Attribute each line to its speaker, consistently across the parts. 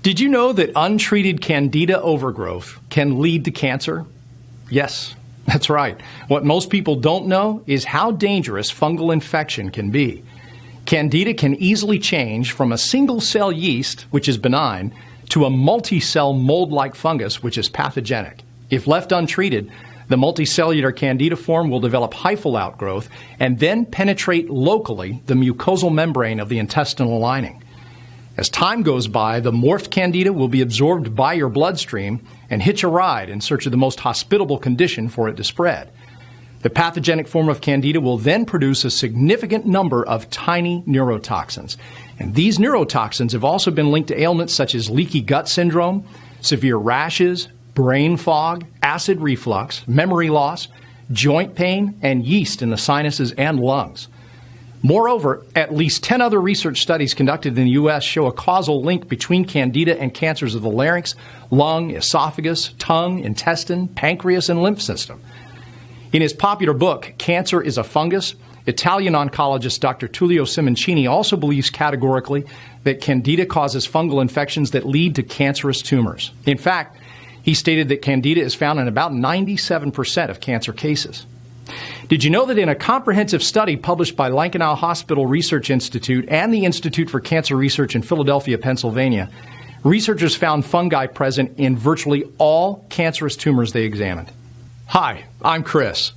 Speaker 1: Did you know that untreated candida overgrowth can lead to cancer? Yes, that's right. What most people don't know is how dangerous fungal infection can be. Candida can easily change from a single-cell yeast, which is benign, to a multi-cell mold-like fungus, which is pathogenic. If left untreated, the multicellular candida form will develop hyphal outgrowth and then penetrate locally the mucosal membrane of the intestinal lining. As time goes by, the morphed candida will be absorbed by your bloodstream and hitch a ride in search of the most hospitable condition for it to spread. The pathogenic form of candida will then produce a significant number of tiny neurotoxins. And these neurotoxins have also been linked to ailments such as leaky gut syndrome, severe rashes, brain fog, acid reflux, memory loss, joint pain, and yeast in the sinuses and lungs. Moreover, at least 10 other research studies conducted in the U.S. show a causal link between candida and cancers of the larynx, lung, esophagus, tongue, intestine, pancreas, and lymph system. In his popular book, Cancer is a Fungus, Italian oncologist Dr. Tullio Simoncini also believes categorically that candida causes fungal infections that lead to cancerous tumors. In fact, he stated that candida is found in about 97% of cancer cases. Did you know that in a comprehensive study published by Lankenau Hospital Research Institute and the Institute for Cancer Research in Philadelphia, Pennsylvania, researchers found fungi present in virtually all cancerous tumors they examined? Hi, I'm Chris,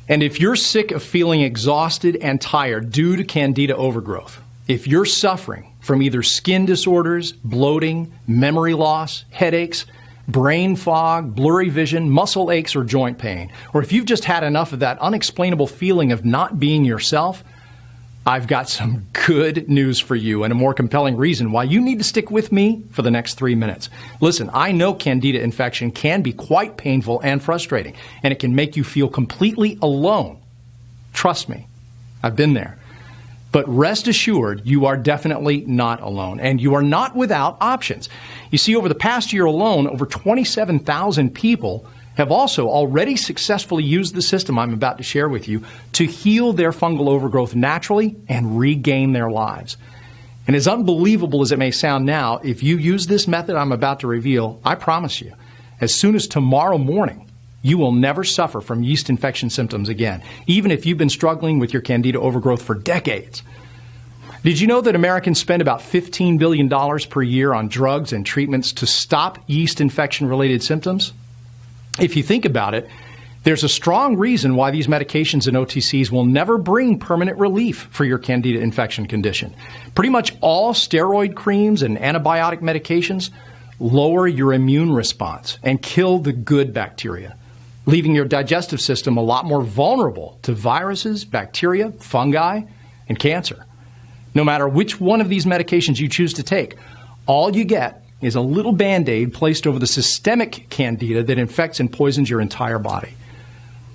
Speaker 1: and if you're sick of feeling exhausted and tired due to candida overgrowth, if you're suffering from either skin disorders, bloating, memory loss, headaches, brain fog, blurry vision, muscle aches, or joint pain, or if you've just had enough of that unexplainable feeling of not being yourself, I've got some good news for you and a more compelling reason why you need to stick with me for the next 3 minutes. Listen, I know candida infection can be quite painful and frustrating, and it can make you feel completely alone. Trust me, I've been there. But rest assured, you are definitely not alone, and you are not without options. You see, over the past year alone, over 27,000 people have also already successfully used the system I'm about to share with you to heal their fungal overgrowth naturally and regain their lives. And as unbelievable as it may sound now, if you use this method I'm about to reveal, I promise you, as soon as tomorrow morning, you will never suffer from yeast infection symptoms again, even if you've been struggling with your candida overgrowth for decades. Did you know that Americans spend about $15 billion per year on drugs and treatments to stop yeast infection-related symptoms? If you think about it, there's a strong reason why these medications and OTCs will never bring permanent relief for your candida infection condition. Pretty much all steroid creams and antibiotic medications lower your immune response and kill the good bacteria, leaving your digestive system a lot more vulnerable to viruses, bacteria, fungi, and cancer. No matter which one of these medications you choose to take, all you get is a little Band-Aid placed over the systemic candida that infects and poisons your entire body.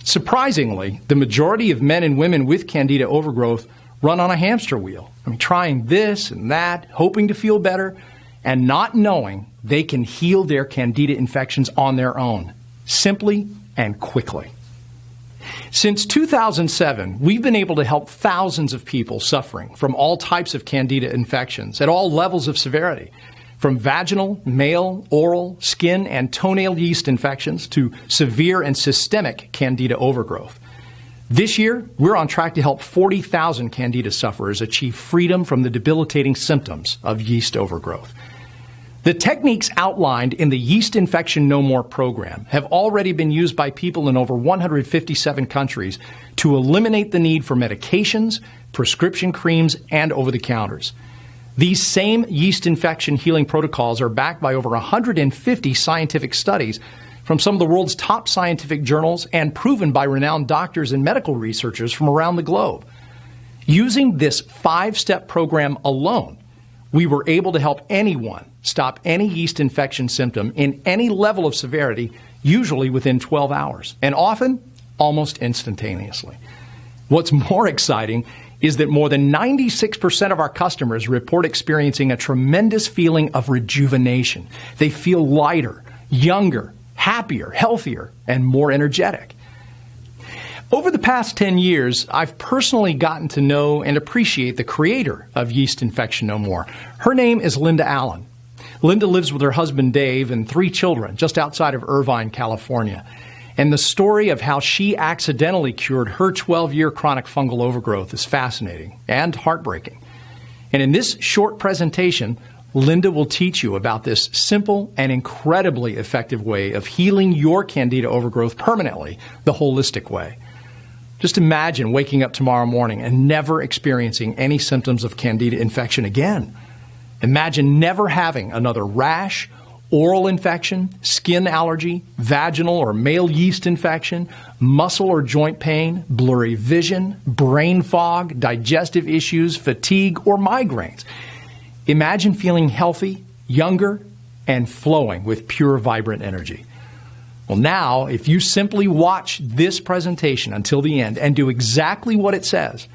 Speaker 1: Surprisingly, the majority of men and women with candida overgrowth run on a hamster wheel. Trying this and that, hoping to feel better, and not knowing they can heal their candida infections on their own, simply and quickly. Since 2007, we've been able to help thousands of people suffering from all types of candida infections at all levels of severity, from vaginal, male, oral, skin, and toenail yeast infections to severe and systemic candida overgrowth. This year, we're on track to help 40,000 candida sufferers achieve freedom from the debilitating symptoms of yeast overgrowth. The techniques outlined in the Yeast Infection No More program have already been used by people in over 157 countries to eliminate the need for medications, prescription creams, and over-the-counters. These same yeast infection healing protocols are backed by over 150 scientific studies from some of the world's top scientific journals and proven by renowned doctors and medical researchers from around the globe. Using this 5-step program alone, we were able to help anyone stop any yeast infection symptom in any level of severity, usually within 12 hours, and often almost instantaneously. What's more exciting is that more than 96% of our customers report experiencing a tremendous feeling of rejuvenation. They feel lighter, younger, happier, healthier, and more energetic. Over the past 10 years, I've personally gotten to know and appreciate the creator of Yeast Infection No More. Her name is Linda Allen. Linda lives with her husband Dave and 3 children just outside of Irvine, California. And the story of how she accidentally cured her 12-year chronic fungal overgrowth is fascinating and heartbreaking. And in this short presentation, Linda will teach you about this simple and incredibly effective way of healing your candida overgrowth permanently, the holistic way. Just imagine waking up tomorrow morning and never experiencing any symptoms of candida infection again. Imagine never having another rash, oral infection, skin allergy, vaginal or male yeast infection, muscle or joint pain, blurry vision, brain fog, digestive issues, fatigue, or migraines. Imagine feeling healthy, younger, and flowing with pure, vibrant energy. Well, now, if you simply watch this presentation until the end and do exactly what it says,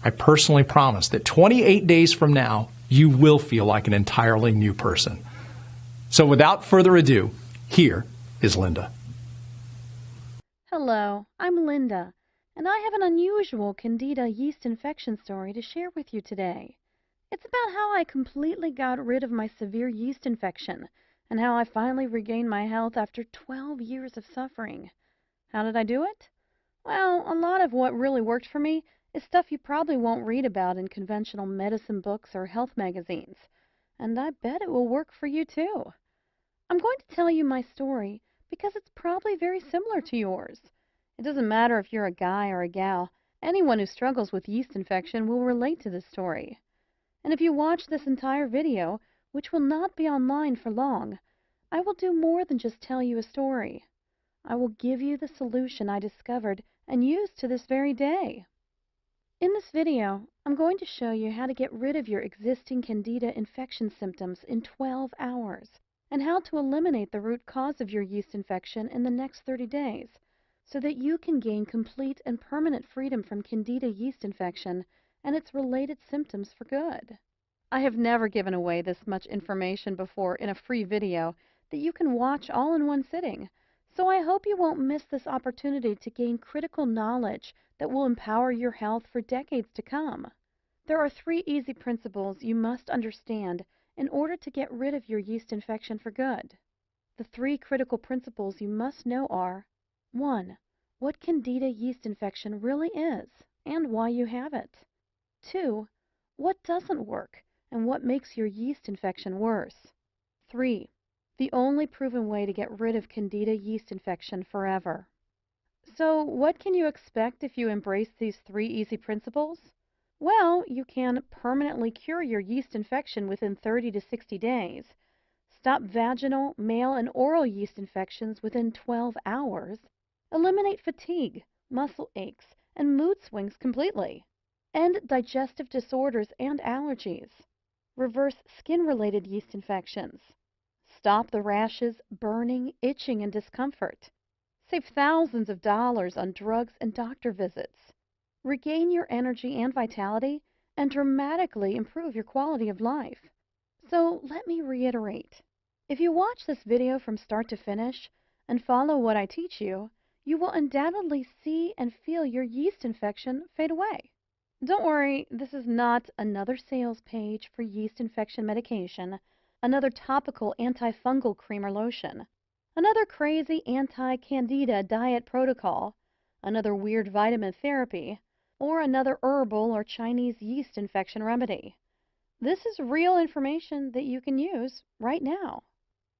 Speaker 1: I personally promise that 28 days from now, you will feel like an entirely new person. So without further ado, here is Linda.
Speaker 2: Hello, I'm Linda, and I have an unusual candida yeast infection story to share with you today. It's about how I completely got rid of my severe yeast infection and how I finally regained my health after 12 years of suffering. How did I do it? Well, a lot of what really worked for me is stuff you probably won't read about in conventional medicine books or health magazines, and I bet it will work for you too. I'm going to tell you my story because it's probably very similar to yours. It doesn't matter if you're a guy or a gal, anyone who struggles with yeast infection will relate to this story. And if you watch this entire video, which will not be online for long, I will do more than just tell you a story. I will give you the solution I discovered and use to this very day. In this video, I'm going to show you how to get rid of your existing candida infection symptoms in 12 hours and how to eliminate the root cause of your yeast infection in the next 30 days so that you can gain complete and permanent freedom from candida yeast infection and its related symptoms for good. I have never given away this much information before in a free video that you can watch all in one sitting, so I hope you won't miss this opportunity to gain critical knowledge that will empower your health for decades to come. There are 3 easy principles you must understand in order to get rid of your yeast infection for good. The 3 critical principles you must know are: 1. What candida yeast infection really is and why you have it. 2. What doesn't work and what makes your yeast infection worse. 3. The only proven way to get rid of candida yeast infection forever. So, what can you expect if you embrace these 3 easy principles? Well, you can permanently cure your yeast infection within 30 to 60 days, stop vaginal, male, and oral yeast infections within 12 hours, eliminate fatigue, muscle aches, and mood swings completely, end digestive disorders and allergies, reverse skin-related yeast infections, stop the rashes, burning, itching, and discomfort, save thousands of dollars on drugs and doctor visits, regain your energy and vitality, and dramatically improve your quality of life. So let me reiterate. If you watch this video from start to finish and follow what I teach you, you will undoubtedly see and feel your yeast infection fade away. Don't worry, this is not another sales page for yeast infection medication, another topical antifungal cream or lotion, another crazy anti-candida diet protocol, another weird vitamin therapy, or another herbal or Chinese yeast infection remedy. This is real information that you can use right now.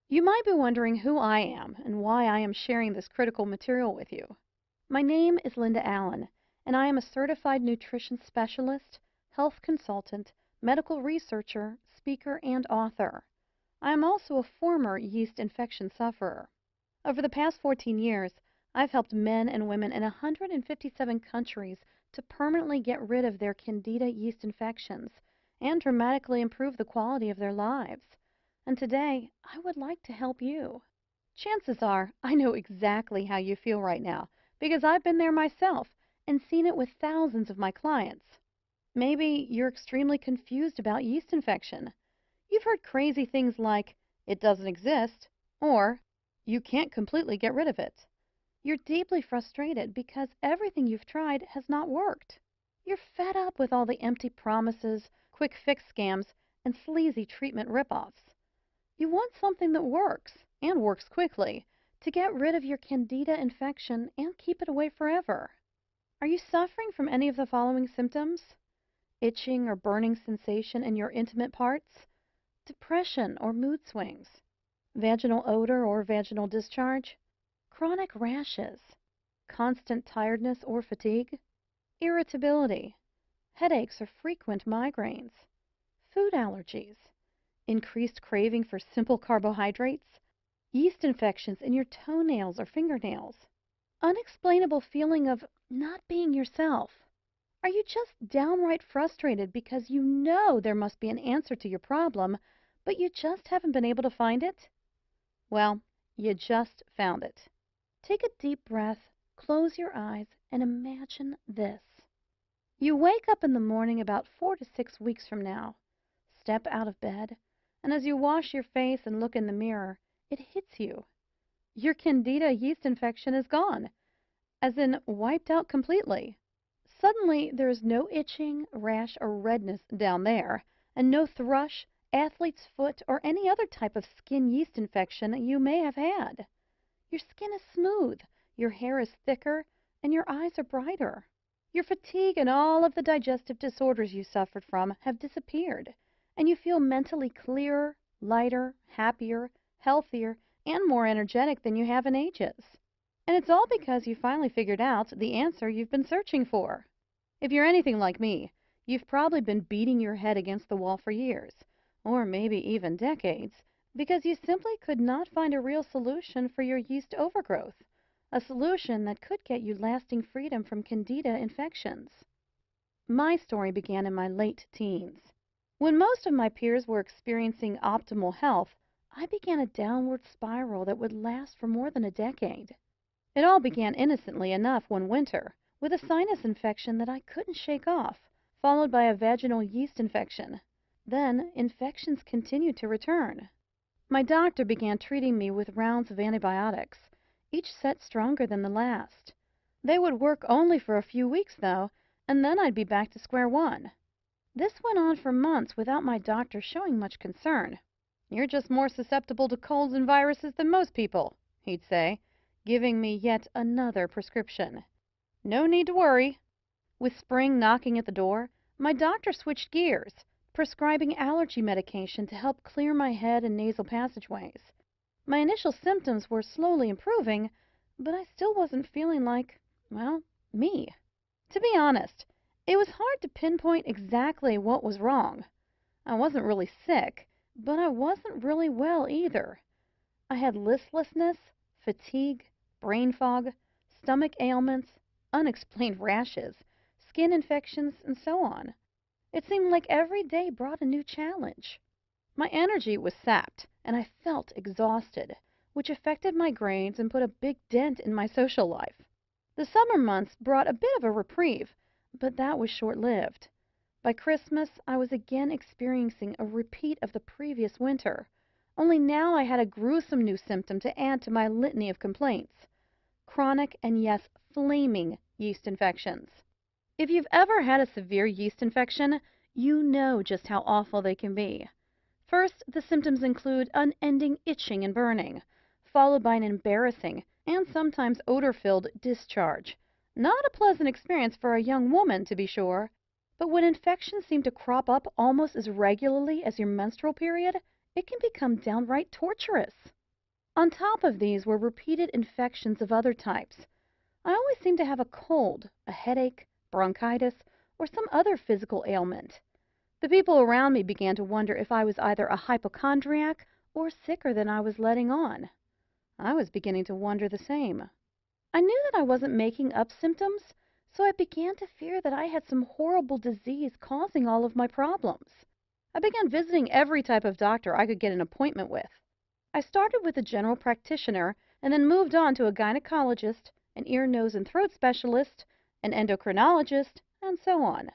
Speaker 2: You might be wondering who I am and why I am sharing this critical material with you. My name is Linda Allen, and I am a certified nutrition specialist, health consultant, medical researcher, speaker, and author. I am also a former yeast infection sufferer. Over the past 14 years, I've helped men and women in 157 countries to permanently get rid of their candida yeast infections and dramatically improve the quality of their lives. And today, I would like to help you. Chances are I know exactly how you feel right now because I've been there myself and seen it with thousands of my clients. Maybe you're extremely confused about yeast infection. You've heard crazy things like, it doesn't exist, or you can't completely get rid of it. You're deeply frustrated because everything you've tried has not worked. You're fed up with all the empty promises, quick fix scams, and sleazy treatment ripoffs. You want something that works, and works quickly, to get rid of your candida infection and keep it away forever. Are you suffering from any of the following symptoms? Itching or burning sensation in your intimate parts? Depression or mood swings? Vaginal odor or vaginal discharge? Chronic rashes? Constant tiredness or fatigue? Irritability? Headaches or frequent migraines? Food allergies? Increased craving for simple carbohydrates? Yeast infections in your toenails or fingernails? Unexplainable feeling of not being yourself? Are you just downright frustrated because you know there must be an answer to your problem, but you just haven't been able to find it? Well, you just found it. Take a deep breath, close your eyes, and imagine this. You wake up in the morning about 4 to 6 weeks from now, step out of bed, and as you wash your face and look in the mirror, it hits you. Your candida yeast infection is gone, as in wiped out completely. Suddenly, there is no itching, rash, or redness down there, and no thrush, athlete's foot, or any other type of skin yeast infection you may have had. Your skin is smooth, your hair is thicker, and your eyes are brighter. Your fatigue and all of the digestive disorders you suffered from have disappeared, and you feel mentally clearer, lighter, happier, healthier, and more energetic than you have in ages. And it's all because you finally figured out the answer you've been searching for. If you're anything like me, you've probably been beating your head against the wall for years, or maybe even decades, because you simply could not find a real solution for your yeast overgrowth, a solution that could get you lasting freedom from candida infections. My story began in my late teens. When most of my peers were experiencing optimal health, I began a downward spiral that would last for more than a decade. It all began innocently enough one winter, with a sinus infection that I couldn't shake off, followed by a vaginal yeast infection. Then, infections continued to return. My doctor began treating me with rounds of antibiotics, each set stronger than the last. They would work only for a few weeks, though, and then I'd be back to square one. This went on for months without my doctor showing much concern. "You're just more susceptible to colds and viruses than most people," he'd say, giving me yet another prescription. "No need to worry." With spring knocking at the door, my doctor switched gears, prescribing allergy medication to help clear my head and nasal passageways. My initial symptoms were slowly improving, but I still wasn't feeling like, well, me. To be honest, it was hard to pinpoint exactly what was wrong. I wasn't really sick, but I wasn't really well either. I had listlessness, fatigue, brain fog, stomach ailments, unexplained rashes, skin infections, and so on. It seemed like every day brought a new challenge. My energy was sapped, and I felt exhausted, which affected my grades and put a big dent in my social life. The summer months brought a bit of a reprieve, but that was short-lived. By Christmas, I was again experiencing a repeat of the previous winter, only now I had a gruesome new symptom to add to my litany of complaints. Chronic and, yes, flaming yeast infections. If you've ever had a severe yeast infection, you know just how awful they can be. First, the symptoms include unending itching and burning, followed by an embarrassing and sometimes odor-filled discharge. Not a pleasant experience for a young woman, to be sure, but when infections seem to crop up almost as regularly as your menstrual period, it can become downright torturous. On top of these were repeated infections of other types. I always seemed to have a cold, a headache, bronchitis, or some other physical ailment. The people around me began to wonder if I was either a hypochondriac or sicker than I was letting on. I was beginning to wonder the same. I knew that I wasn't making up symptoms, so I began to fear that I had some horrible disease causing all of my problems. I began visiting every type of doctor I could get an appointment with. I started with a general practitioner and then moved on to a gynecologist, an ear, nose, and throat specialist, an endocrinologist, and so on.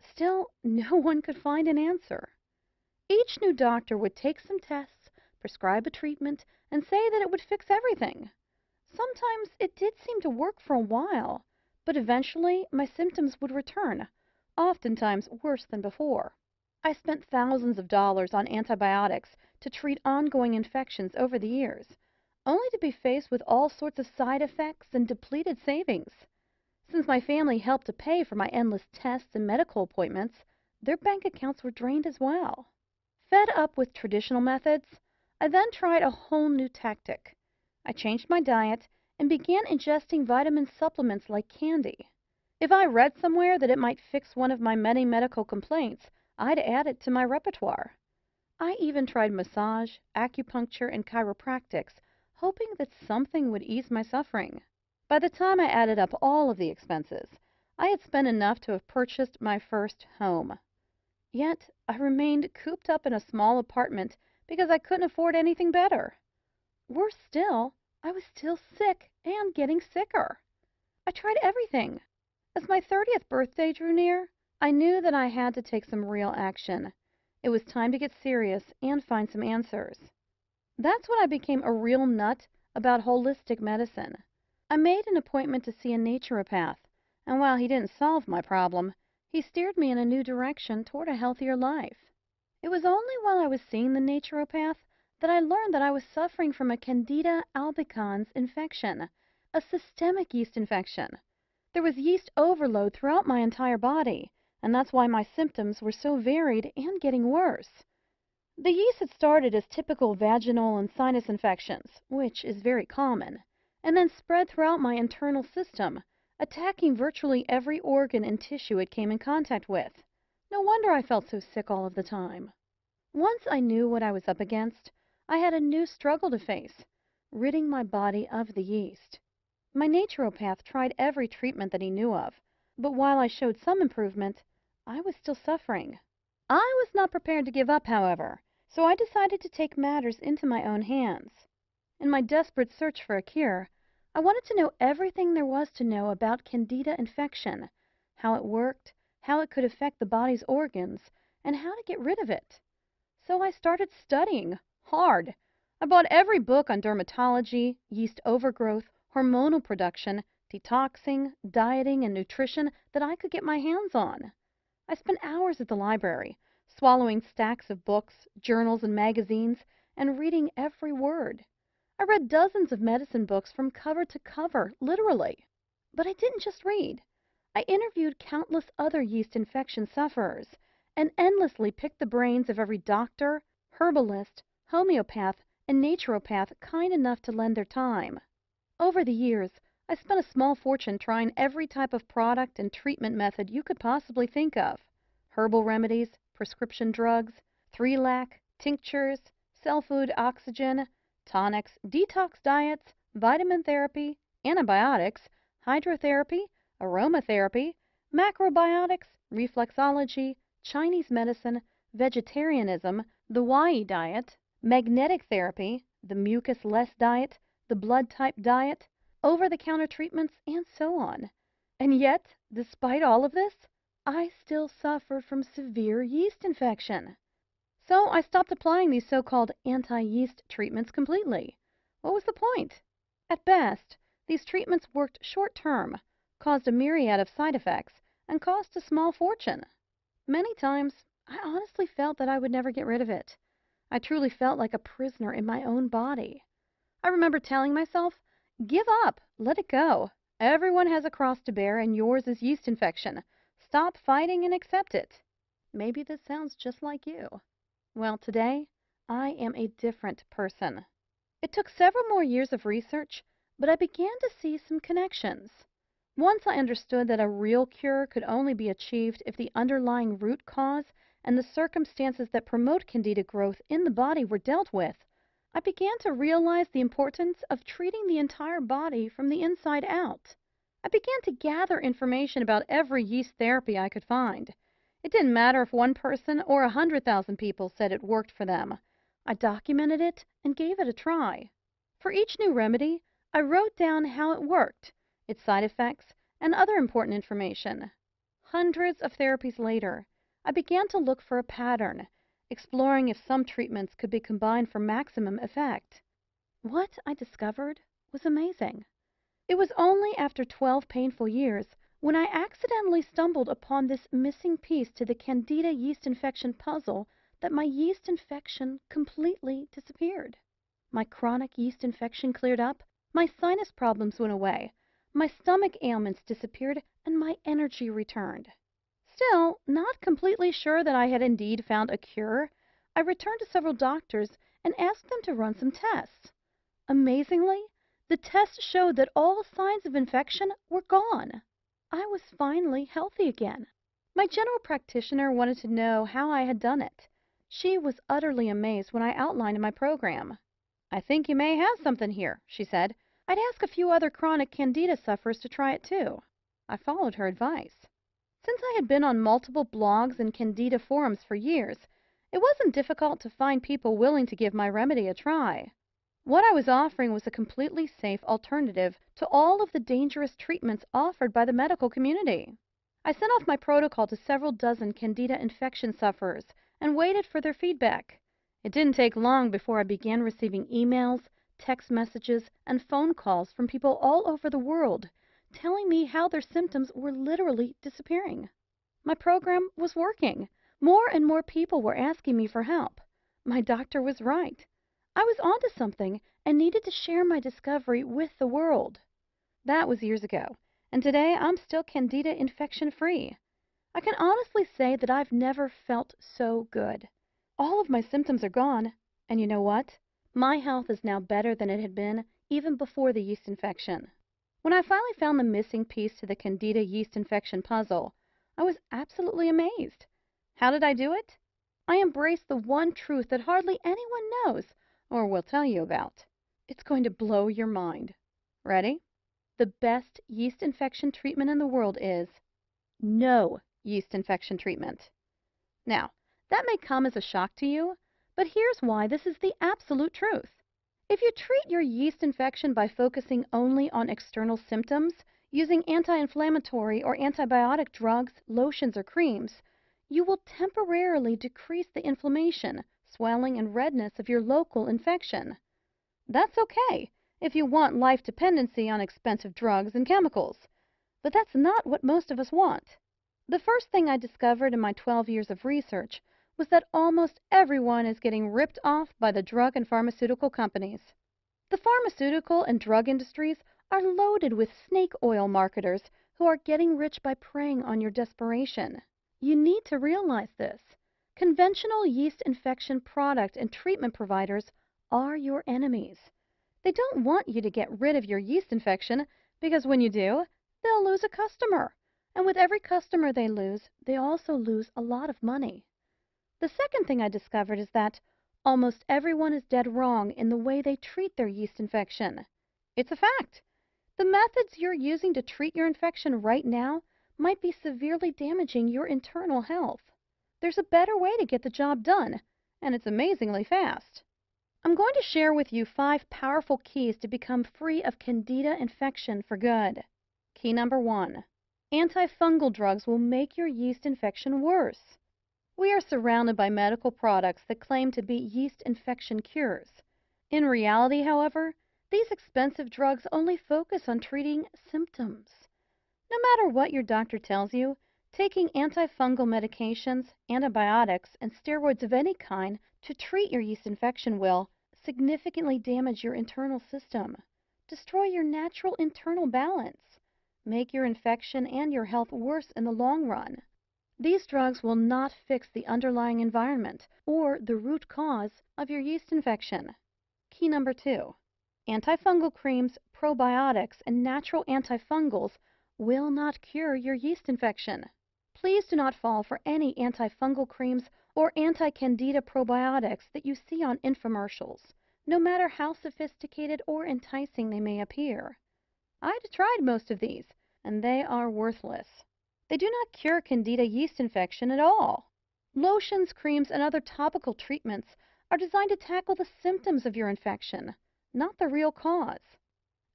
Speaker 2: Still, no one could find an answer. Each new doctor would take some tests, prescribe a treatment, and say that it would fix everything. Sometimes it did seem to work for a while, but eventually my symptoms would return, oftentimes worse than before. I spent thousands of dollars on antibiotics to treat ongoing infections over the years, only to be faced with all sorts of side effects and depleted savings. Since my family helped to pay for my endless tests and medical appointments, their bank accounts were drained as well. Fed up with traditional methods, I then tried a whole new tactic. I changed my diet and began ingesting vitamin supplements like candy. If I read somewhere that it might fix one of my many medical complaints, I'd add it to my repertoire. I even tried massage, acupuncture, and chiropractics, hoping that something would ease my suffering. By the time I added up all of the expenses, I had spent enough to have purchased my first home. Yet I remained cooped up in a small apartment because I couldn't afford anything better. Worse still, I was still sick and getting sicker. I tried everything. As my 30th birthday drew near, I knew that I had to take some real action. It was time to get serious and find some answers. That's when I became a real nut about holistic medicine. I made an appointment to see a naturopath, and while he didn't solve my problem, he steered me in a new direction toward a healthier life. It was only while I was seeing the naturopath that I learned that I was suffering from a Candida albicans infection, a systemic yeast infection. There was yeast overload throughout my entire body, and that's why my symptoms were so varied and getting worse. The yeast had started as typical vaginal and sinus infections, which is very common, and then spread throughout my internal system, attacking virtually every organ and tissue it came in contact with. No wonder I felt so sick all of the time. Once I knew what I was up against, I had a new struggle to face, ridding my body of the yeast. My naturopath tried every treatment that he knew of, but while I showed some improvement, I was still suffering. I was not prepared to give up, however, so I decided to take matters into my own hands. In my desperate search for a cure, I wanted to know everything there was to know about Candida infection, how it worked, how it could affect the body's organs, and how to get rid of it. So I started studying hard. I bought every book on dermatology, yeast overgrowth, hormonal production, detoxing, dieting, and nutrition that I could get my hands on. I spent hours at the library, swallowing stacks of books, journals, and magazines, and reading every word. I read dozens of medicine books from cover to cover, literally. But I didn't just read. I interviewed countless other yeast infection sufferers and endlessly picked the brains of every doctor, herbalist, homeopath, and naturopath kind enough to lend their time. Over the years, I spent a small fortune trying every type of product and treatment method you could possibly think of. Herbal remedies, prescription drugs, 3-lac, tinctures, cell food oxygen, tonics, detox diets, vitamin therapy, antibiotics, hydrotherapy, aromatherapy, macrobiotics, reflexology, Chinese medicine, vegetarianism, the Y diet, magnetic therapy, the mucus-less diet, the blood type diet, over-the-counter treatments, and so on. And yet, despite all of this, I still suffered from severe yeast infection. So I stopped applying these so-called anti-yeast treatments completely. What was the point? At best, these treatments worked short-term, caused a myriad of side effects, and cost a small fortune. Many times, I honestly felt that I would never get rid of it. I truly felt like a prisoner in my own body. I remember telling myself, give up, let it go. Everyone has a cross to bear, and yours is yeast infection. Stop fighting and accept it. Maybe this sounds just like you. Well, today, I am a different person. It took several more years of research, but I began to see some connections. Once I understood that a real cure could only be achieved if the underlying root cause and the circumstances that promote candida growth in the body were dealt with, I began to realize the importance of treating the entire body from the inside out. I began to gather information about every yeast therapy I could find. It didn't matter if one person or 100,000 people said it worked for them. I documented it and gave it a try. For each new remedy, I wrote down how it worked, its side effects, and other important information. Hundreds of therapies later, I began to look for a pattern, exploring if some treatments could be combined for maximum effect. What I discovered was amazing. It was only after 12 painful years when I accidentally stumbled upon this missing piece to the candida yeast infection puzzle that my yeast infection completely disappeared. My chronic yeast infection cleared up, my sinus problems went away, my stomach ailments disappeared, and my energy returned. Still, not completely sure that I had indeed found a cure, I returned to several doctors and asked them to run some tests. Amazingly, the tests showed that all signs of infection were gone. I was finally healthy again. My general practitioner wanted to know how I had done it. She was utterly amazed when I outlined my program. "I think you may have something here," she said. "I'd ask a few other chronic candida sufferers to try it too." I followed her advice. Since I had been on multiple blogs and candida forums for years, it wasn't difficult to find people willing to give my remedy a try. What I was offering was a completely safe alternative to all of the dangerous treatments offered by the medical community. I sent off my protocol to several dozen candida infection sufferers and waited for their feedback. It didn't take long before I began receiving emails, text messages, and phone calls from people all over the world telling me how their symptoms were literally disappearing. My program was working. More and more people were asking me for help. My doctor was right. I was onto something and needed to share my discovery with the world. That was years ago, and today I'm still candida infection free. I can honestly say that I've never felt so good. All of my symptoms are gone, and you know what? My health is now better than it had been even before the yeast infection. When I finally found the missing piece to the candida yeast infection puzzle, I was absolutely amazed. How did I do it? I embraced the one truth that hardly anyone knows or will tell you about. It's going to blow your mind. Ready? The best yeast infection treatment in the world is no yeast infection treatment. Now, that may come as a shock to you, but here's why this is the absolute truth. If you treat your yeast infection by focusing only on external symptoms, using anti-inflammatory or antibiotic drugs, lotions, or creams, you will temporarily decrease the inflammation, swelling, and redness of your local infection. That's okay if you want life dependency on expensive drugs and chemicals, but that's not what most of us want. The first thing I discovered in my 12 years of research was that almost everyone is getting ripped off by the drug and pharmaceutical companies. The pharmaceutical and drug industries are loaded with snake oil marketers who are getting rich by preying on your desperation. You need to realize this. Conventional yeast infection product and treatment providers are your enemies. They don't want you to get rid of your yeast infection because when you do, they'll lose a customer. And with every customer they lose, they also lose a lot of money. The second thing I discovered is that almost everyone is dead wrong in the way they treat their yeast infection. It's a fact. The methods you're using to treat your infection right now might be severely damaging your internal health. There's a better way to get the job done, and it's amazingly fast. I'm going to share with you 5 powerful keys to become free of candida infection for good. Key number 1. Antifungal drugs will make your yeast infection worse. We are surrounded by medical products that claim to be yeast infection cures. In reality, however, these expensive drugs only focus on treating symptoms. No matter what your doctor tells you, taking antifungal medications, antibiotics, and steroids of any kind to treat your yeast infection will significantly damage your internal system, destroy your natural internal balance, make your infection and your health worse in the long run. These drugs will not fix the underlying environment or the root cause of your yeast infection. Key number 2. Antifungal creams, probiotics, and natural antifungals will not cure your yeast infection. Please do not fall for any antifungal creams or anti-candida probiotics that you see on infomercials, no matter how sophisticated or enticing they may appear. I've tried most of these, and they are worthless. They do not cure candida yeast infection at all. Lotions, creams, and other topical treatments are designed to tackle the symptoms of your infection, not the real cause.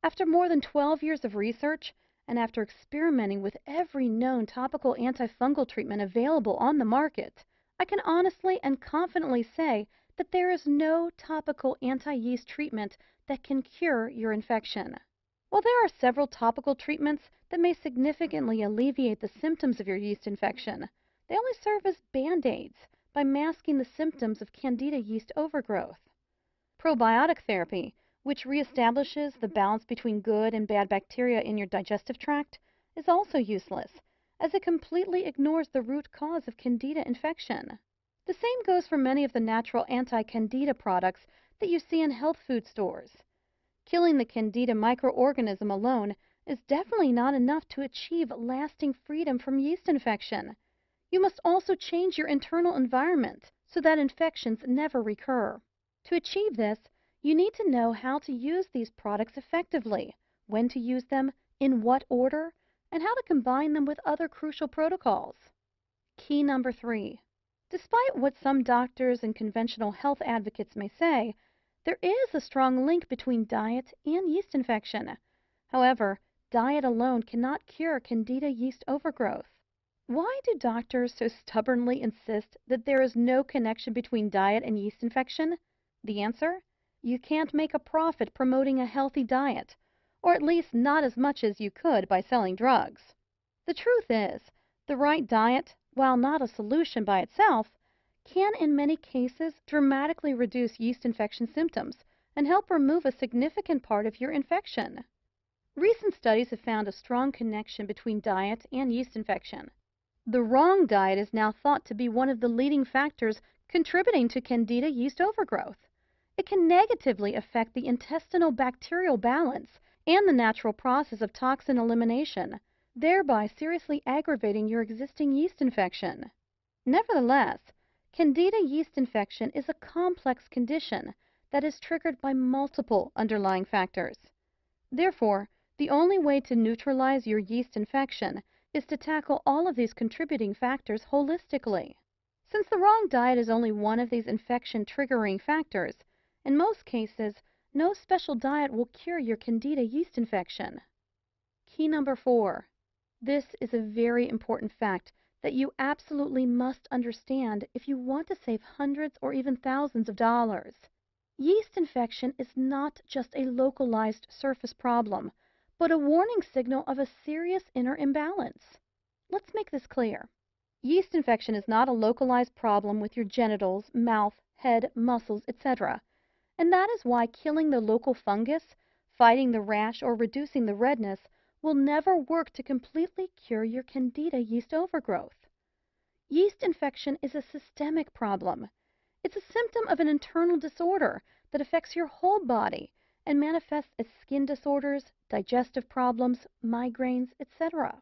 Speaker 2: After more than 12 years of research, and after experimenting with every known topical antifungal treatment available on the market, I can honestly and confidently say that there is no topical anti-yeast treatment that can cure your infection. While there are several topical treatments that may significantly alleviate the symptoms of your yeast infection, they only serve as band-aids by masking the symptoms of candida yeast overgrowth. Probiotic therapy, which reestablishes the balance between good and bad bacteria in your digestive tract, is also useless, as it completely ignores the root cause of candida infection. The same goes for many of the natural anti-candida products that you see in health food stores. Killing the candida microorganism alone is definitely not enough to achieve lasting freedom from yeast infection. You must also change your internal environment so that infections never recur. To achieve this, you need to know how to use these products effectively, when to use them, in what order, and how to combine them with other crucial protocols. Key number 3. Despite what some doctors and conventional health advocates may say, there is a strong link between diet and yeast infection. However, diet alone cannot cure candida yeast overgrowth. Why do doctors so stubbornly insist that there is no connection between diet and yeast infection? The answer? You can't make a profit promoting a healthy diet, or at least not as much as you could by selling drugs. The truth is, the right diet, while not a solution by itself, can in many cases dramatically reduce yeast infection symptoms and help remove a significant part of your infection. Recent studies have found a strong connection between diet and yeast infection. The wrong diet is now thought to be one of the leading factors contributing to candida yeast overgrowth. It can negatively affect the intestinal bacterial balance and the natural process of toxin elimination, thereby seriously aggravating your existing yeast infection. Nevertheless, candida yeast infection is a complex condition that is triggered by multiple underlying factors. Therefore, the only way to neutralize your yeast infection is to tackle all of these contributing factors holistically. Since the wrong diet is only one of these infection-triggering factors, in most cases, no special diet will cure your candida yeast infection. Key number 4. This is a very important fact that you absolutely must understand if you want to save hundreds or even thousands of dollars. Yeast infection is not just a localized surface problem, but a warning signal of a serious inner imbalance. Let's make this clear. Yeast infection is not a localized problem with your genitals, mouth, head, muscles, etc. And that is why killing the local fungus, fighting the rash, or reducing the redness will never work to completely cure your candida yeast overgrowth. Yeast infection is a systemic problem. It's a symptom of an internal disorder that affects your whole body and manifests as skin disorders, digestive problems, migraines, etc.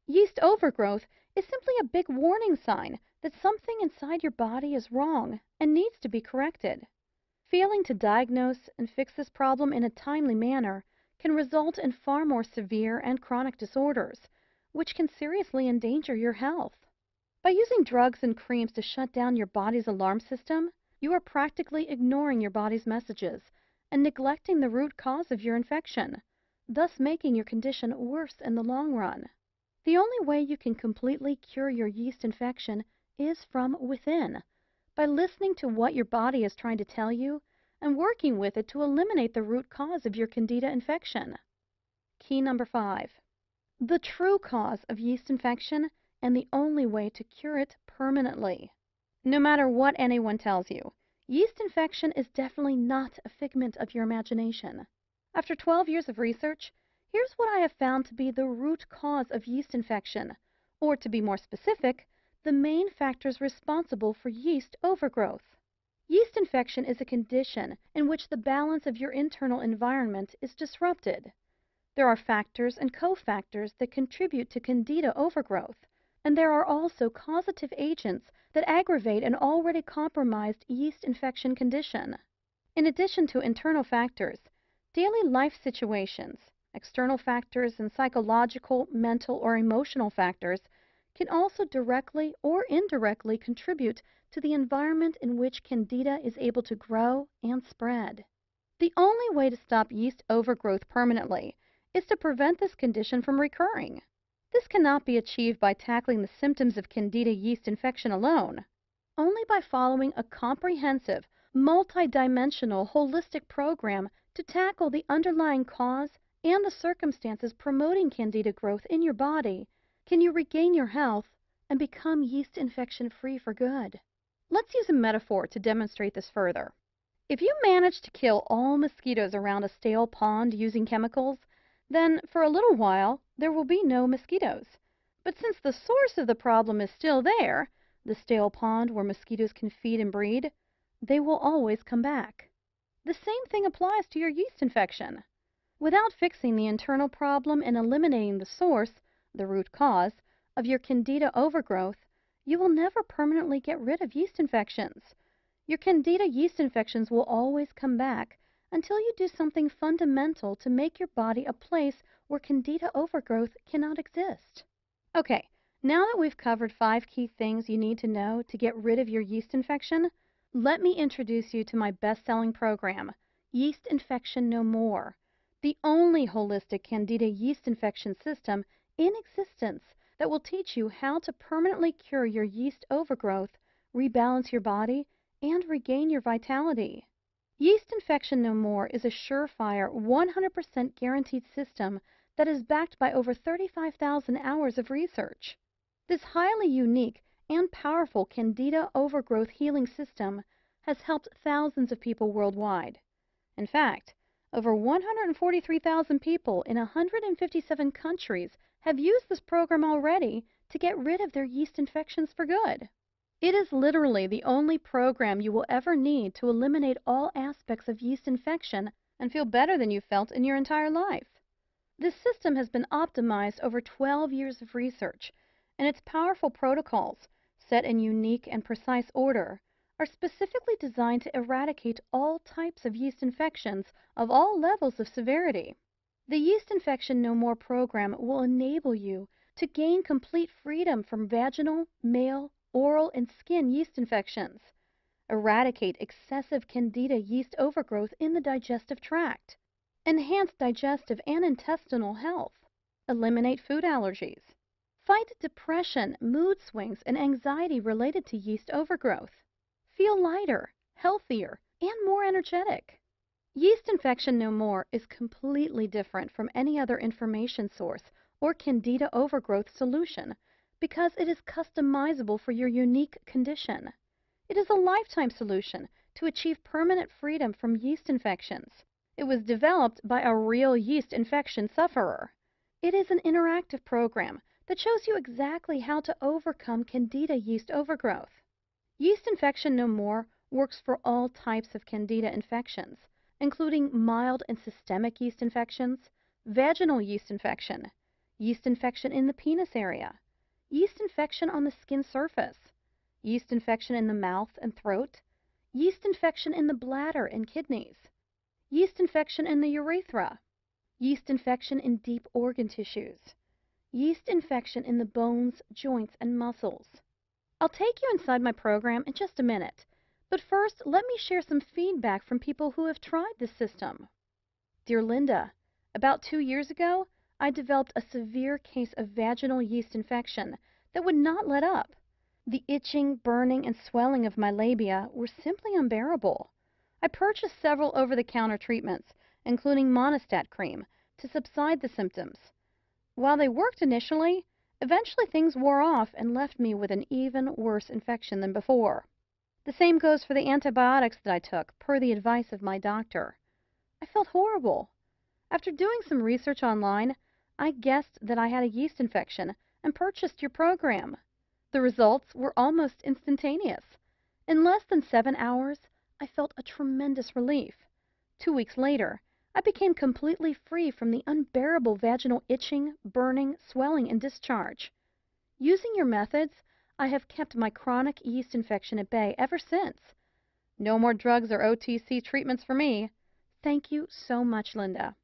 Speaker 2: Yeast overgrowth is simply a big warning sign that something inside your body is wrong and needs to be corrected. Failing to diagnose and fix this problem in a timely manner can result in far more severe and chronic disorders, which can seriously endanger your health. By using drugs and creams to shut down your body's alarm system, you are practically ignoring your body's messages and neglecting the root cause of your infection, thus making your condition worse in the long run. The only way you can completely cure your yeast infection is from within, by listening to what your body is trying to tell you and working with it to eliminate the root cause of your candida infection. Key number 5. The true cause of yeast infection and the only way to cure it permanently. No matter what anyone tells you, yeast infection is definitely not a figment of your imagination. After 12 years of research, here's what I have found to be the root cause of yeast infection, or to be more specific, the main factors responsible for yeast overgrowth. Yeast infection is a condition in which the balance of your internal environment is disrupted. There are factors and cofactors that contribute to candida overgrowth, and there are also causative agents that aggravate an already compromised yeast infection condition. In addition to internal factors, daily life situations, external factors, and psychological, mental, or emotional factors can also directly or indirectly contribute to the environment in which candida is able to grow and spread. The only way to stop yeast overgrowth permanently is to prevent this condition from recurring. This cannot be achieved by tackling the symptoms of candida yeast infection alone. Only by following a comprehensive, multidimensional, holistic program to tackle the underlying cause and the circumstances promoting candida growth in your body, can you regain your health and become yeast infection free for good. Let's use a metaphor to demonstrate this further. If you manage to kill all mosquitoes around a stale pond using chemicals, then for a little while there will be no mosquitoes. But since the source of the problem is still there, the stale pond where mosquitoes can feed and breed, they will always come back. The same thing applies to your yeast infection. Without fixing the internal problem and eliminating the source, the root cause, of your candida overgrowth, you will never permanently get rid of yeast infections. Your candida yeast infections will always come back until you do something fundamental to make your body a place where candida overgrowth cannot exist. Okay, now that we've covered 5 key things you need to know to get rid of your yeast infection, let me introduce you to my best-selling program, Yeast Infection No More, the only holistic candida yeast infection system in existence that will teach you how to permanently cure your yeast overgrowth, rebalance your body, and regain your vitality. Yeast Infection No More is a surefire, 100% guaranteed system that is backed by over 35,000 hours of research. This highly unique and powerful candida overgrowth healing system has helped thousands of people worldwide. In fact, over 143,000 people in 157 countries have used this program already to get rid of their yeast infections for good. It is literally the only program you will ever need to eliminate all aspects of yeast infection and feel better than you felt in your entire life. This system has been optimized over 12 years of research, and its powerful protocols, set in unique and precise order, are specifically designed to eradicate all types of yeast infections of all levels of severity. The Yeast Infection No More program will enable you to gain complete freedom from vaginal, male, oral, and skin yeast infections, eradicate excessive candida yeast overgrowth in the digestive tract, enhance digestive and intestinal health, eliminate food allergies, fight depression, mood swings, and anxiety related to yeast overgrowth, feel lighter, healthier, and more energetic. Yeast Infection No More is completely different from any other information source or candida overgrowth solution because it is customizable for your unique condition. It is a lifetime solution to achieve permanent freedom from yeast infections. It was developed by a real yeast infection sufferer. It is an interactive program that shows you exactly how to overcome candida yeast overgrowth. Yeast Infection No More works for all types of candida infections, including mild and systemic yeast infections, vaginal yeast infection in the penis area, yeast infection on the skin surface, yeast infection in the mouth and throat, yeast infection in the bladder and kidneys, yeast infection in the urethra, yeast infection in deep organ tissues, yeast infection in the bones, joints, and muscles. I'll take you inside my program in just a minute, but first let me share some feedback from people who have tried this system. Dear Linda, about 2 years ago, I developed a severe case of vaginal yeast infection that would not let up. The itching, burning, and swelling of my labia were simply unbearable. I purchased several over-the-counter treatments, including Monistat cream, to subside the symptoms. While they worked initially, eventually things wore off and left me with an even worse infection than before. The same goes for the antibiotics that I took, per the advice of my doctor. I felt horrible. After doing some research online, I guessed that I had a yeast infection and purchased your program. The results were almost instantaneous. In less than 7 hours, I felt a tremendous relief. 2 weeks later, I became completely free from the unbearable vaginal itching, burning, swelling, and discharge. Using your methods, I have kept my chronic yeast infection at bay ever since. No more drugs or OTC treatments for me. Thank you so much, Linda.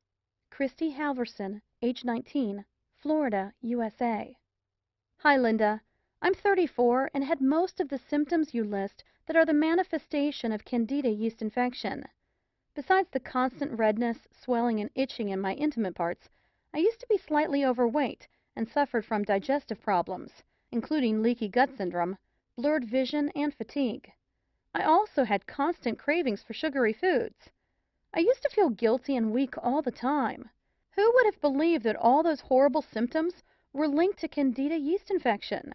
Speaker 2: Christy Halverson, age 19, Florida, USA. Hi, Linda. I'm 34 and had most of the symptoms you list that are the manifestation of candida yeast infection. Besides the constant redness, swelling, and itching in my intimate parts, I used to be slightly overweight and suffered from digestive problems, including leaky gut syndrome, blurred vision, and fatigue. I also had constant cravings for sugary foods. I used to feel guilty and weak all the time. Who would have believed that all those horrible symptoms were linked to candida yeast infection?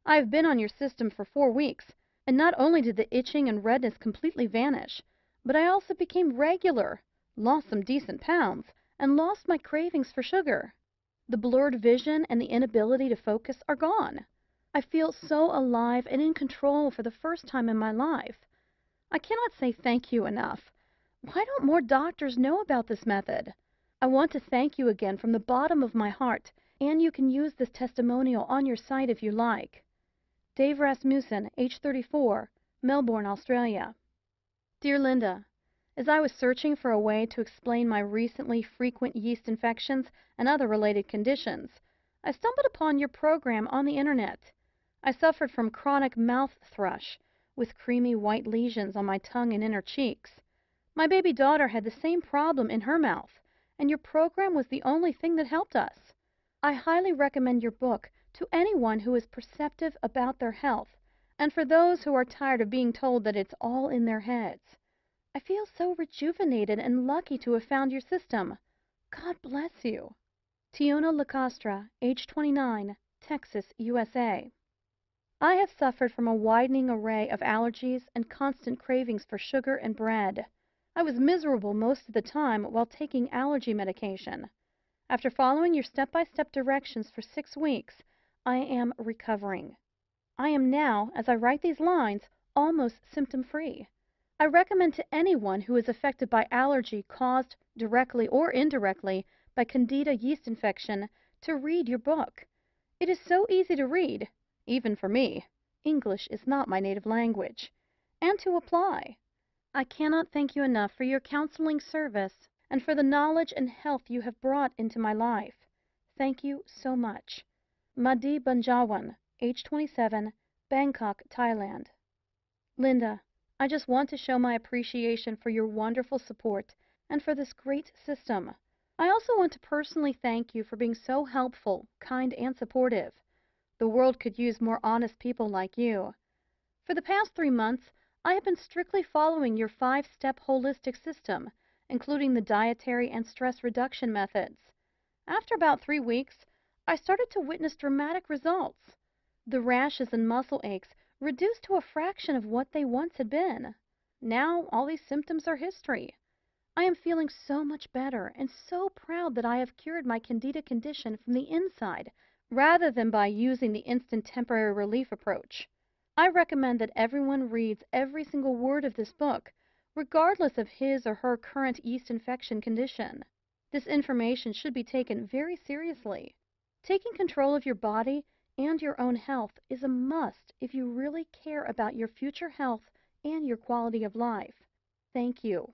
Speaker 2: I have been on your system for 4 weeks, and not only did the itching and redness completely vanish, but I also became regular, lost some decent pounds, and lost my cravings for sugar. The blurred vision and the inability to focus are gone. I feel so alive and in control for the first time in my life. I cannot say thank you enough. Why don't more doctors know about this method? I want to thank you again from the bottom of my heart, and you can use this testimonial on your site if you like. Dave Rasmussen, age 34, Melbourne, Australia. Dear Linda, as I was searching for a way to explain my recently frequent yeast infections and other related conditions, I stumbled upon your program on the internet. I suffered from chronic mouth thrush, with creamy white lesions on my tongue and inner cheeks. My baby daughter had the same problem in her mouth, and your program was the only thing that helped us. I highly recommend your book to anyone who is perceptive about their health, and for those who are tired of being told that it's all in their heads. I feel so rejuvenated and lucky to have found your system. God bless you. Tiona Lacastra, age 29, Texas, USA. I have suffered from a widening array of allergies and constant cravings for sugar and bread. I was miserable most of the time while taking allergy medication. After following your step-by-step directions for 6 weeks, I am recovering. I am now, as I write these lines, almost symptom-free. I recommend to anyone who is affected by allergy caused, directly or indirectly, by candida yeast infection to read your book. It is so easy to read, even for me. English is not my native language. And to apply. I cannot thank you enough for your counseling service and for the knowledge and health you have brought into my life. Thank you so much. Madi Banjawan, age 27, Bangkok, Thailand. Linda, I just want to show my appreciation for your wonderful support and for this great system. I also want to personally thank you for being so helpful, kind, and supportive. The world could use more honest people like you. For the past 3 months, I have been strictly following your 5-step holistic system, including the dietary and stress reduction methods. After about 3 weeks, I started to witness dramatic results. The rashes and muscle aches reduced to a fraction of what they once had been. Now, all these symptoms are history. I am feeling so much better and so proud that I have cured my candida condition from the inside, rather than by using the instant temporary relief approach. I recommend that everyone reads every single word of this book, regardless of his or her current yeast infection condition. This information should be taken very seriously. Taking control of your body and your own health is a must if you really care about your future health and your quality of life. Thank you.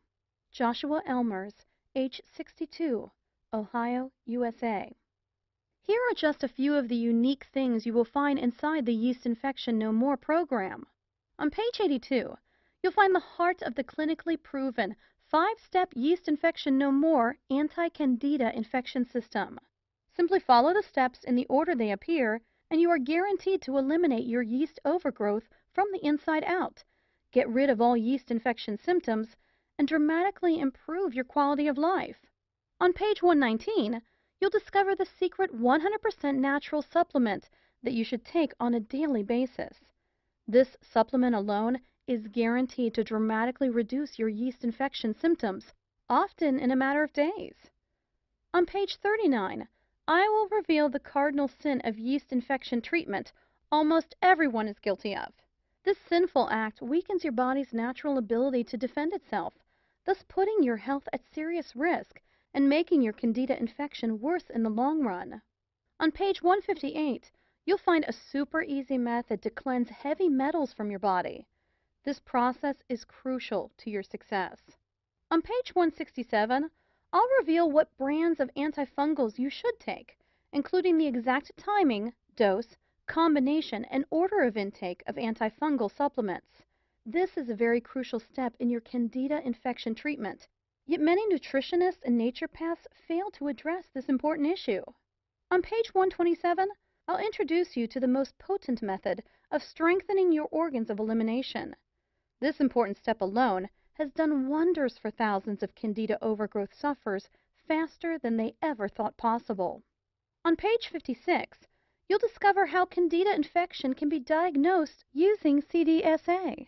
Speaker 2: Joshua Elmers, age 62, Ohio, USA. Here are just a few of the unique things you will find inside the Yeast Infection No More program. On page 82, you'll find the heart of the clinically proven 5-step Yeast Infection No More anti-candida infection system. Simply follow the steps in the order they appear, and you are guaranteed to eliminate your yeast overgrowth from the inside out, get rid of all yeast infection symptoms, and dramatically improve your quality of life. On page 119, you'll discover the secret 100% natural supplement that you should take on a daily basis. This supplement alone is guaranteed to dramatically reduce your yeast infection symptoms, often in a matter of days. On page 39, I will reveal the cardinal sin of yeast infection treatment almost everyone is guilty of. This sinful act weakens your body's natural ability to defend itself, thus putting your health at serious risk and making your candida infection worse in the long run. On page 158, you'll find a super easy method to cleanse heavy metals from your body. This process is crucial to your success. On page 167, I'll reveal what brands of antifungals you should take, including the exact timing, dose, combination, and order of intake of antifungal supplements. This is a very crucial step in your candida infection treatment, yet many nutritionists and naturopaths fail to address this important issue. On page 127, I'll introduce you to the most potent method of strengthening your organs of elimination. This important step alone has done wonders for thousands of candida overgrowth sufferers faster than they ever thought possible. On page 56, you'll discover how candida infection can be diagnosed using CDSA,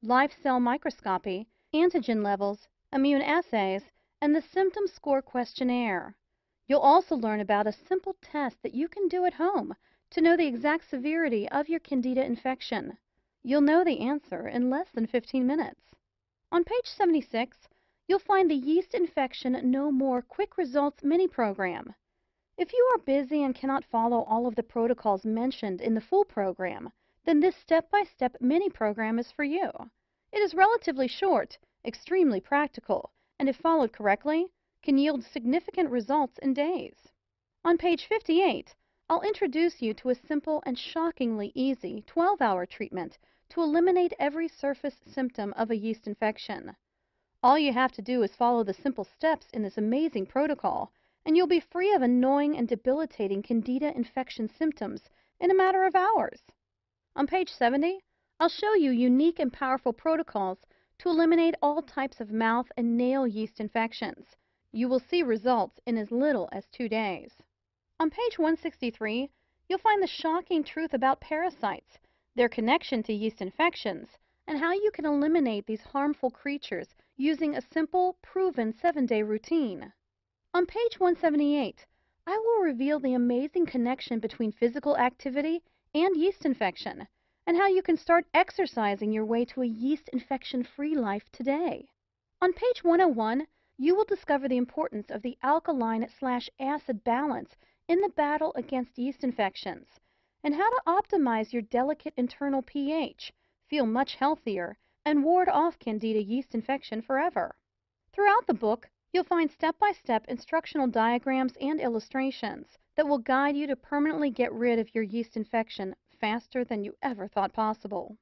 Speaker 2: live cell microscopy, antigen levels, immune assays, and the symptom score questionnaire. You'll also learn about a simple test that you can do at home to know the exact severity of your candida infection. You'll know the answer in less than 15 minutes. On page 76, you'll find the Yeast Infection No More Quick Results mini program. If you are busy and cannot follow all of the protocols mentioned in the full program, then this step-by-step mini program is for you. It is relatively short, extremely practical, and if followed correctly, can yield significant results in days. On page 58, I'll introduce you to a simple and shockingly easy 12-hour treatment to eliminate every surface symptom of a yeast infection. All you have to do is follow the simple steps in this amazing protocol, and you'll be free of annoying and debilitating candida infection symptoms in a matter of hours. On page 70, I'll show you unique and powerful protocols to eliminate all types of mouth and nail yeast infections. You will see results in as little as 2 days. On page 163, you'll find the shocking truth about parasites, their connection to yeast infections, and how you can eliminate these harmful creatures using a simple, proven 7-day routine. On page 178, I will reveal the amazing connection between physical activity and yeast infection, and how you can start exercising your way to a yeast infection-free life today. On page 101, you will discover the importance of the alkaline/acid balance in the battle against yeast infections, and how to optimize your delicate internal pH, feel much healthier, and ward off candida yeast infection forever. Throughout the book, you'll find step-by-step instructional diagrams and illustrations that will guide you to permanently get rid of your yeast infection faster than you ever thought possible.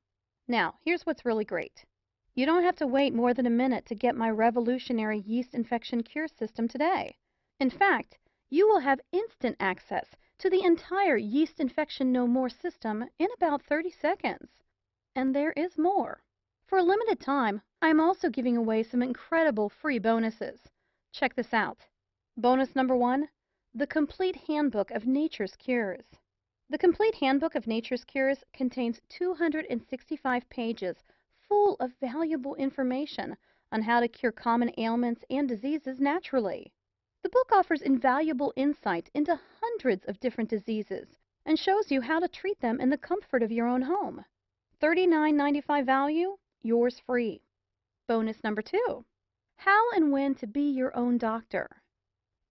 Speaker 2: Now, here's what's really great. You don't have to wait more than a minute to get my revolutionary yeast infection cure system today. In fact, you will have instant access to the entire Yeast Infection No More system in about 30 seconds. And there is more. For a limited time, I'm also giving away some incredible free bonuses. Check this out. Bonus number 1, the Complete Handbook of Nature's Cures. The Complete Handbook of Nature's Cures contains 265 pages full of valuable information on how to cure common ailments and diseases naturally. The book offers invaluable insight into hundreds of different diseases and shows you how to treat them in the comfort of your own home. $39.95 value, yours free. Bonus number 2, How and When to Be Your Own Doctor.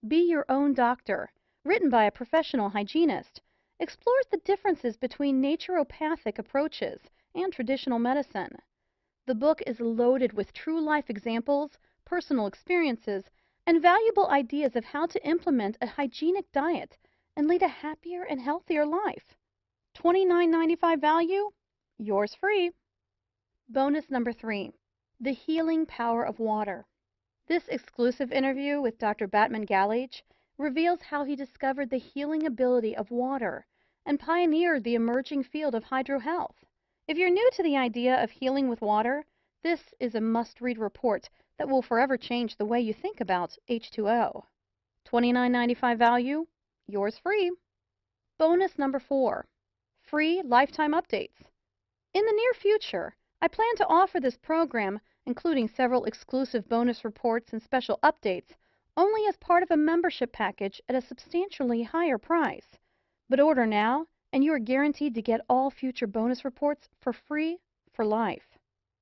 Speaker 2: Be Your Own Doctor, written by a professional hygienist, explores the differences between naturopathic approaches and traditional medicine. The book is loaded with true-life examples, personal experiences, and valuable ideas of how to implement a hygienic diet and lead a happier and healthier life. $29.95 value, yours free. Bonus number 3, The Healing Power of Water. This exclusive interview with Dr. Batman Galich reveals how he discovered the healing ability of water and pioneered the emerging field of hydrohealth. If you're new to the idea of healing with water, this is a must-read report that will forever change the way you think about H2O. $29.95 value, yours free. Bonus number 4, Free Lifetime Updates. In the near future, I plan to offer this program, including several exclusive bonus reports and special updates, only as part of a membership package at a substantially higher price. But order now, and you are guaranteed to get all future bonus reports for free for life.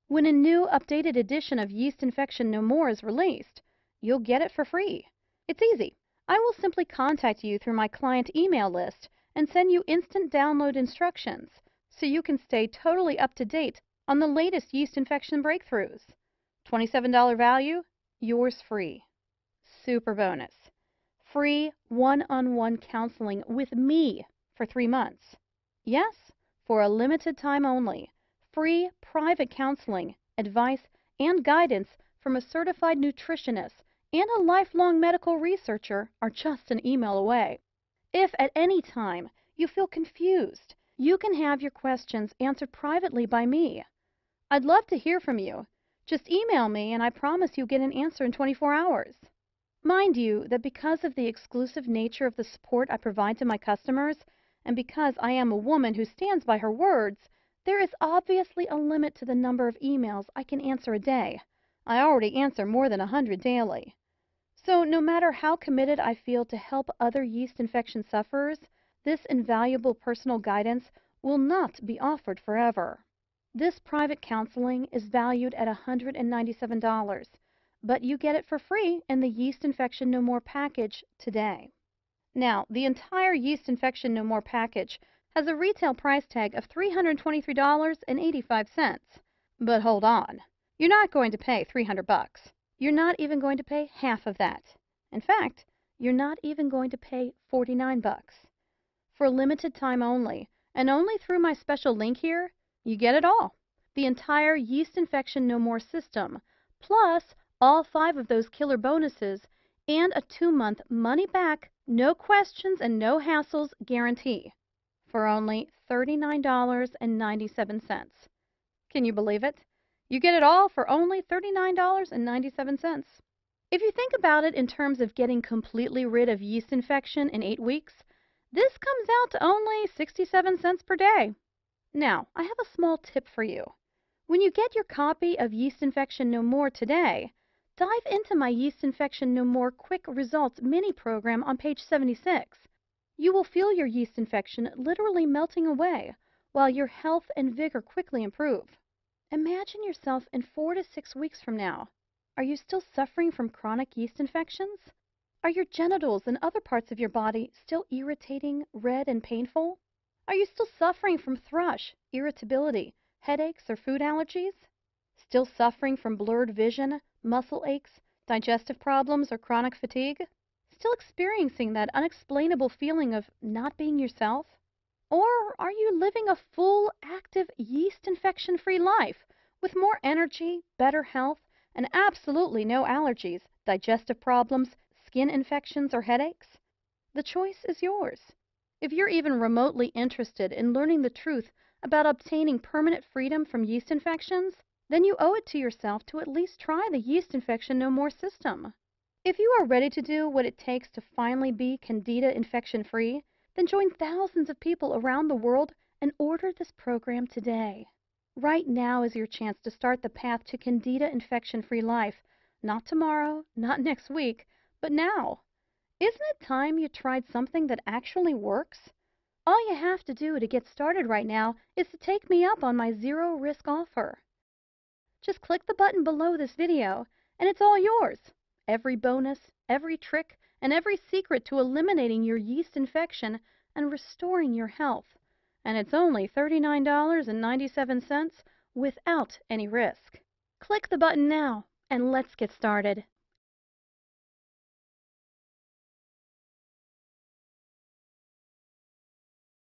Speaker 2: When a new updated edition of Yeast Infection No More is released, you'll get it for free. It's easy. I will simply contact you through my client email list and send you instant download instructions so you can stay totally up to date on the latest yeast infection breakthroughs. $27 value, yours free. Super bonus. Free one-on-one counseling with me for 3 months. Yes, for a limited time only. Free private counseling, advice, and guidance from a certified nutritionist and a lifelong medical researcher are just an email away. If at any time you feel confused, you can have your questions answered privately by me. I'd love to hear from you. Just email me and I promise you'll get an answer in 24 hours. Mind you that because of the exclusive nature of the support I provide to my customers, and because I am a woman who stands by her words, there is obviously a limit to the number of emails I can answer a day. I already answer more than 100 daily. So no matter how committed I feel to help other yeast infection sufferers, this invaluable personal guidance will not be offered forever. This private counseling is valued at $197, but you get it for free in the Yeast Infection No More package today. Now, the entire Yeast Infection No More package has a retail price tag of $323.85. But hold on. You're not going to pay $300. You're not even going to pay half of that. In fact, you're not even going to pay $49. For a limited time only, and only through my special link here, you get it all. The entire Yeast Infection No More system, plus all 5 of those killer bonuses, and a 2-month money-back, no questions and no hassles guarantee for only $39.97. Can you believe it? You get it all for only $39.97. If you think about it in terms of getting completely rid of yeast infection in 8 weeks, this comes out to only 67 cents per day. Now, I have a small tip for you. When you get your copy of Yeast Infection No More today, dive into my Yeast Infection No More Quick Results mini program on page 76. You will feel your yeast infection literally melting away, while your health and vigor quickly improve. Imagine yourself in 4 to 6 weeks from now. Are you still suffering from chronic yeast infections? Are your genitals and other parts of your body still irritating, red, and painful? Are you still suffering from thrush, irritability, headaches, or food allergies? Still suffering from blurred vision, muscle aches, digestive problems, or chronic fatigue? Still experiencing that unexplainable feeling of not being yourself? Or are you living a full, active, yeast infection-free life with more energy, better health, and absolutely no allergies, digestive problems, skin infections, or headaches? The choice is yours. If you're even remotely interested in learning the truth about obtaining permanent freedom from yeast infections, then you owe it to yourself to at least try the Yeast Infection No More system. If you are ready to do what it takes to finally be candida infection-free, then join thousands of people around the world and order this program today. Right now is your chance to start the path to candida infection-free life. Not tomorrow, not next week, but now. Isn't it time you tried something that actually works? All you have to do to get started right now is to take me up on my zero-risk offer. Just click the button below this video, and it's all yours. Every bonus, every trick, and every secret to eliminating your yeast infection and restoring your health. And it's only $39.97 without any risk. Click the button now, and let's get started.